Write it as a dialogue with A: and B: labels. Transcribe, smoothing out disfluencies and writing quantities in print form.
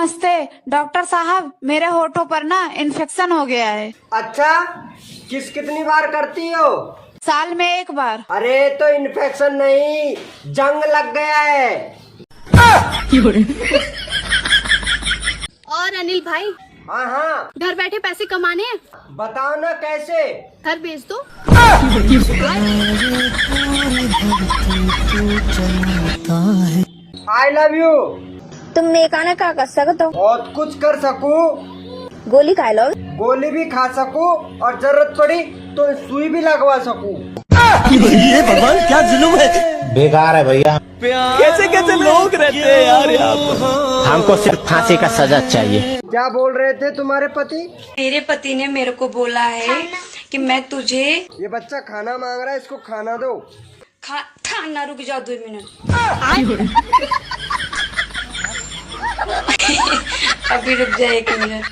A: नमस्ते डॉक्टर साहब, मेरे होठों पर ना इन्फेक्शन हो गया है।
B: अच्छा, कितनी बार करती हो?
A: साल में एक बार।
B: अरे तो इन्फेक्शन नहीं, जंग लग गया है।
C: और अनिल भाई,
B: हाँ हाँ,
C: घर बैठे पैसे कमाने हैं?
B: बताओ ना कैसे।
C: घर बेच दो।
B: I love you.
D: तुम नेकाना का कर सकते हो?
B: बहुत कुछ कर सकूं।
D: गोली खा लो।
B: गोली भी खा सकूं और जरूरत पड़ी तो सुई भी लगवा सकूं।
E: ये भगवान क्या जुल्म है,
F: बेकार है भैया।
E: कैसे कैसे लोग रहते हैं यार यहाँ पर।
F: हमको सिर्फ फांसी का सजा चाहिए।
B: क्या बोल रहे थे तुम्हारे पति?
G: मेरे पति ने मेरे को बोला है कि मैं तुझे
B: ये बच्चा खाना मांग रहा है, इसको खाना दो।
G: खाना, रुक जाओ 2 मिनट। अभी रुक जाए 1 मिनट।